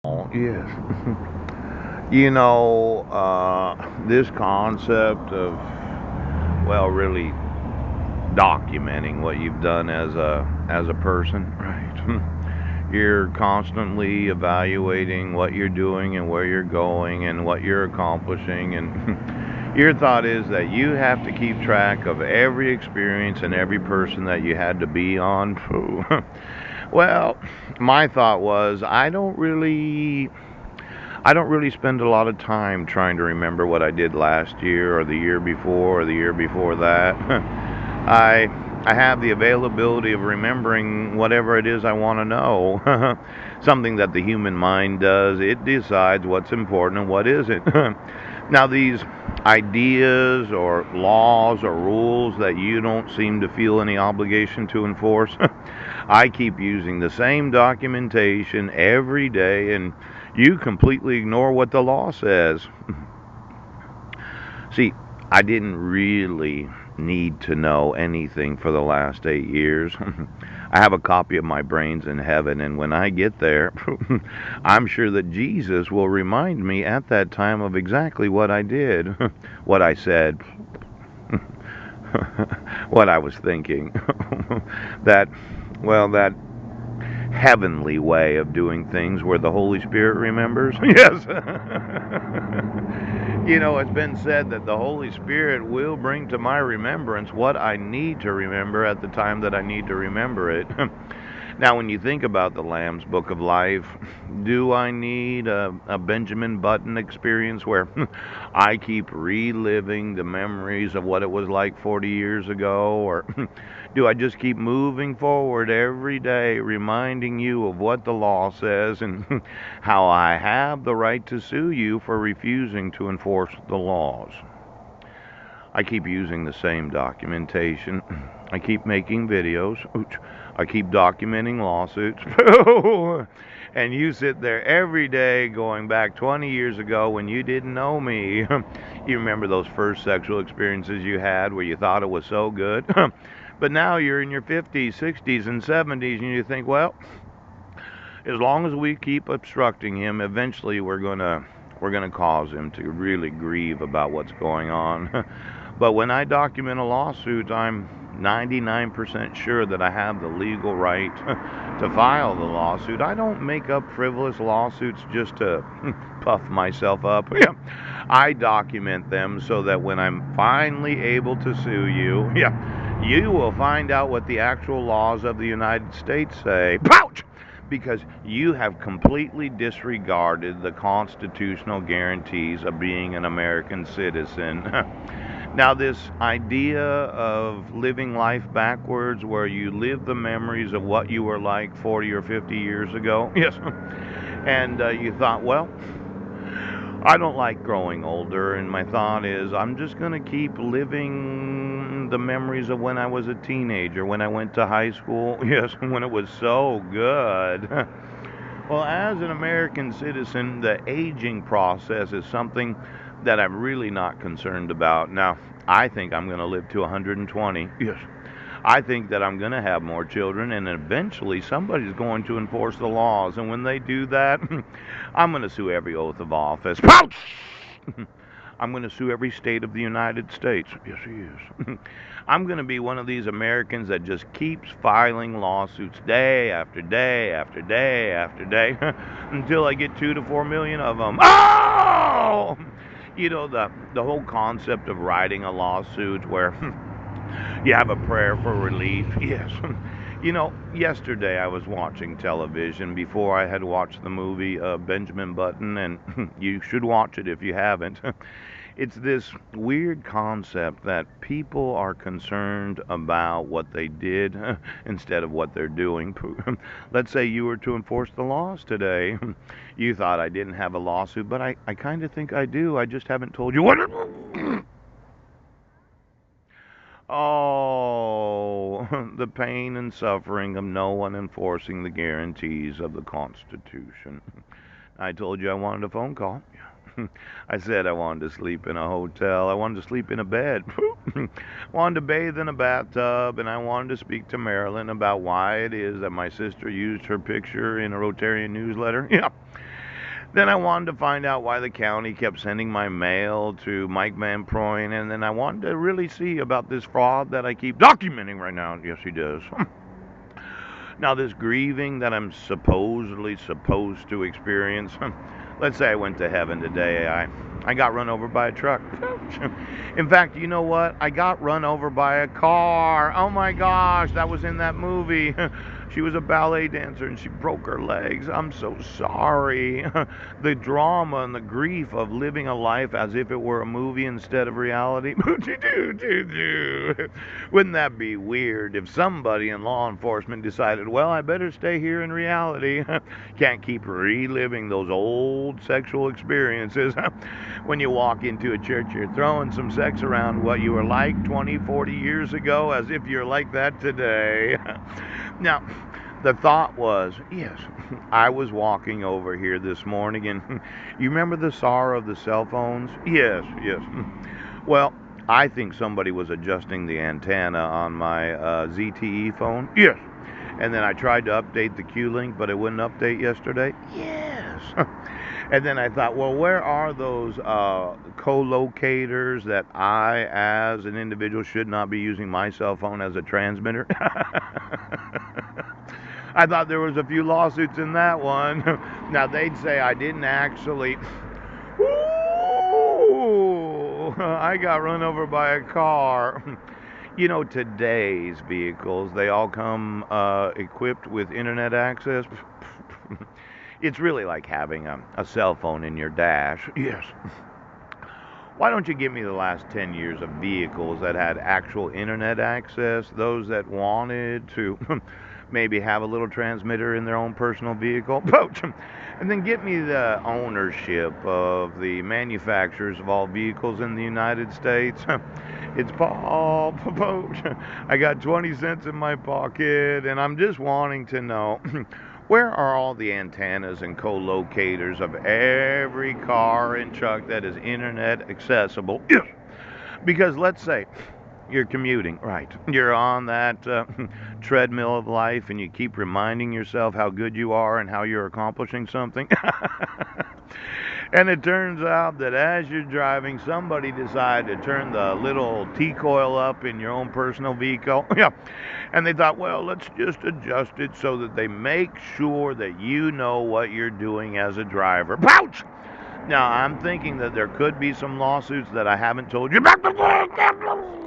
Oh, yes. This concept of, well, really documenting what you've done as a person, right? You're constantly evaluating what you're doing and where you're going and what you're accomplishing, and your thought is that you have to keep track of every experience and every person that you had to be on. Well, my thought was I don't really spend a lot of time trying to remember what I did last year or the year before or the year before that. I I have the availability of remembering whatever it is I want to know. Something that the human mind does. It decides what's important and what isn't. Now these ideas or laws or rules that you don't seem to feel any obligation to enforce, I keep using the same documentation every day, and you completely ignore what the law says. See, I didn't really need to know anything for the last 8 years. I have a copy of my brains in heaven, and when I get there, I'm sure that Jesus will remind me at that time of exactly what I did, what I said, what I was thinking. that, well, that heavenly way of doing things where the Holy Spirit remembers. Yes. It's been said that the Holy Spirit will bring to my remembrance what I need to remember at the time that I need to remember it. Now, when you think about the Lamb's Book of Life, do I need a Benjamin Button experience where I keep reliving the memories of what it was like 40 years ago? Or do I just keep moving forward every day, reminding you of what the law says and how I have the right to sue you for refusing to enforce the laws? I keep using the same documentation. I keep making videos. I keep documenting lawsuits. And you sit there every day going back 20 years ago when you didn't know me. You remember those first sexual experiences you had where you thought it was so good. But now you're in your 50s, 60s, and 70s, and you think, well, as long as we keep obstructing him, eventually we're gonna cause him to really grieve about what's going on. But when I document a lawsuit, I'm 99% sure that I have the legal right to file the lawsuit. I don't make up frivolous lawsuits just to puff myself up. Yeah. I document them so that when I'm finally able to sue you, yeah, you will find out what the actual laws of the United States say. Pouch! Because you have completely disregarded the constitutional guarantees of being an American citizen. Now, this idea of living life backwards, where you live the memories of what you were like 40 or 50 years ago, yes, and you thought, well, I don't like growing older, and my thought is I'm just going to keep living the memories of when I was a teenager, when I went to high school, yes, when it was so good. Well, as an American citizen, the aging process is something that I'm really not concerned about. Now, I think I'm going to live to 120. Yes. I think that I'm going to have more children, and eventually somebody's going to enforce the laws. And when they do that, I'm going to sue every oath of office. I'm going to sue every state of the United States. Yes, he is. I'm going to be one of these Americans that just keeps filing lawsuits day after day after day after day until I get 2 to 4 million of them. Oh! The whole concept of writing a lawsuit where you have a prayer for relief. Yes. Yesterday I was watching television before I had watched the movie Benjamin Button, and you should watch it if you haven't. It's this weird concept that people are concerned about what they did instead of what they're doing. Let's say you were to enforce the laws today. You thought I didn't have a lawsuit, but I kind of think I do. I just haven't told you what. Oh, the pain and suffering of no one enforcing the guarantees of the Constitution. I told you I wanted a phone call. I said I wanted to sleep in a hotel. I wanted to sleep in a bed. Wanted to bathe in a bathtub, and I wanted to speak to Marilyn about why it is that my sister used her picture in a Rotarian newsletter. Yeah. Then I wanted to find out why the county kept sending my mail to Mike Van Proyn, and then I wanted to really see about this fraud that I keep documenting right now. Yes, he does. Now, this grieving that I'm supposedly supposed to experience, let's say I went to heaven today, I got run over by a truck. In fact, you know what? I got run over by a car. Oh my gosh, that was in that movie. She was a ballet dancer and she broke her legs. I'm so sorry. The drama and the grief of living a life as if it were a movie instead of reality. Wouldn't that be weird if somebody in law enforcement decided, well, I better stay here in reality. Can't keep reliving those old sexual experiences. When you walk into a church, you're throwing some sex around what you were like 20, 40 years ago as if you're like that today. Now, the thought was, yes, I was walking over here this morning, and you remember the sorrow of the cell phones? Yes, yes. Well, I think somebody was adjusting the antenna on my ZTE phone. Yes. And then I tried to update the Q-Link, but it wouldn't update yesterday. Yes. And then I thought, well, where are those co-locators that I, as an individual, should not be using my cell phone as a transmitter? I thought there was a few lawsuits in that one. Now, they'd say I didn't actually... Ooh, I got run over by a car. You know, today's vehicles, they all come equipped with internet access. It's really like having a cell phone in your dash. Yes. Why don't you give me the last 10 years of vehicles that had actual internet access, those that wanted to maybe have a little transmitter in their own personal vehicle, and then get me the ownership of the manufacturers of all vehicles in the United States. It's Paul Popote. I got 20 cents in my pocket, and I'm just wanting to know where are all the antennas and co-locators of every car and truck that is internet accessible? Yes. Because let's say you're commuting, right? You're on that treadmill of life, and you keep reminding yourself how good you are and how you're accomplishing something. And it turns out that as you're driving, somebody decided to turn the little T-coil up in your own personal vehicle. Yeah. And they thought, well, let's just adjust it so that they make sure that you know what you're doing as a driver. Pouch! Now, I'm thinking that there could be some lawsuits that I haven't told you about.